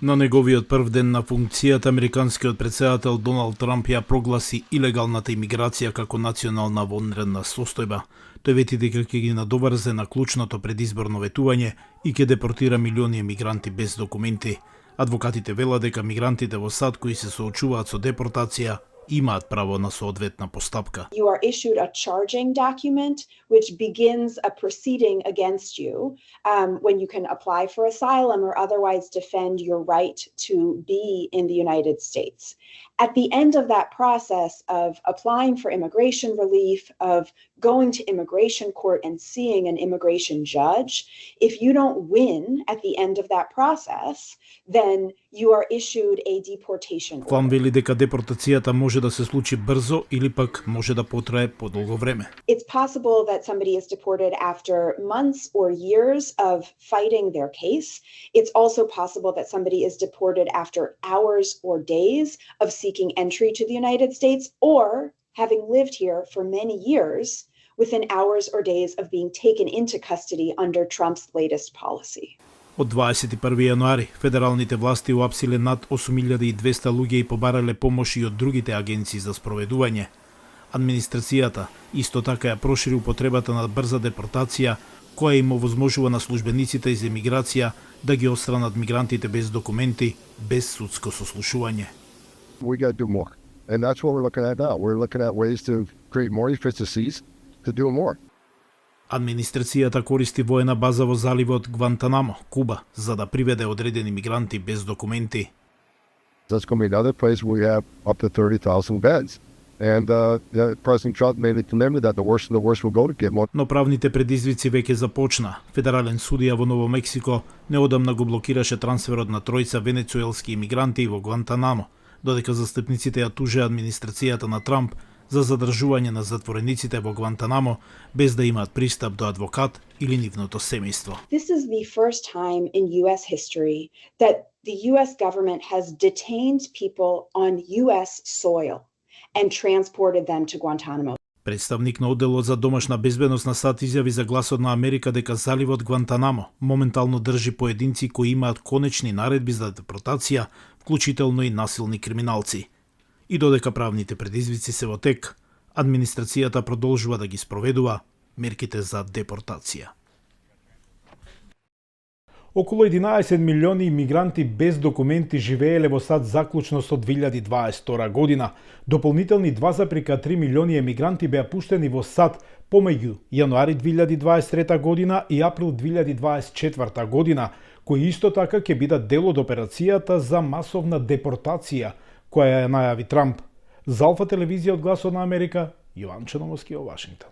На неговиот прв ден на функцијата, американскиот претседател Доналд Трамп ја прогласи илегалната имиграција како национална вонредна состојба. Тој вети дека ќе ги надоврзе на клучното предизборно ветување и ќе депортира милиони емигранти без документи. Адвокатите велат дека мигрантите во САД кои се соочуваат со депортација имаат право на соодветна постапка. You are issued a charging document which begins a proceeding against you when you can apply for asylum or otherwise defend your right to be in the United States. At the end of that process of applying for immigration relief, of going to immigration court and seeing an immigration judge, if you don't win at the end of that process, then you are issued a deportation order. Клам вели дека депортацијата може да се случи брзо или пак може да потрае подолго време. It's possible that somebody is deported after months or years of fighting their case. It's also possible that somebody is deported after hours or days of seeking entry to the United States or having lived here for many years within hours or days of being taken into custody under Trump's latest policy. Од 21 јануари, федералните власти уапсиле над 8200 луѓе и побарале помош и од другите агенции за спроведување. Администрацијата исто така ја прошири употребата на брза депортација, која им овозможува на службениците за емиграција да ги отстранат мигрантите без документи, без судско сослушување. We got to do more. And that's what we're looking at now. We're looking at ways to create more efficiencies to do more. Администрацијата користи воена база во заливот Гвантанамо, Куба, за да приведе одредени мигранти без документи. That's going to be another place where we have up to 30,000 beds. And President Trump made it clear that the worst of the worst will go to get more. Но правните предизвици веќе започна. Федерален судија во Ново Мексико неодамна го блокираше трансферот на тројца венецуелски имигранти во Гвантанамо, додека застапниците ја туже администрацијата на Трамп за задржување на затворениците во Гвантанамо без да имаат пристап до адвокат или нивното семејство. This is the first time in US history that the US government has detained people on US soil and transported them to Guantanamo. Представник на одделот за домашна безбедност на САД изјави за Гласот на Америка дека заливот Гвантанамо моментално држи поединци кои имаат конечни наредби за депортација, вклучително и насилни криминалци. И додека правните предизвици се во тек, администрацијата продолжува да ги спроведува мерките за депортација. Околу 11 милиони имигранти без документи живееле во САД заклучно со 2022 година. Дополнителни 2,3 милиони емигранти беа пуштени во САД помеѓу јануари 2023 година и април 2024 година, кои исто така ќе бидат дел од операцијата за масовна депортација, која ја најави Трамп. За Алфа телевизија од Гласот на Америка, Јован Чономовски, Вашингтон.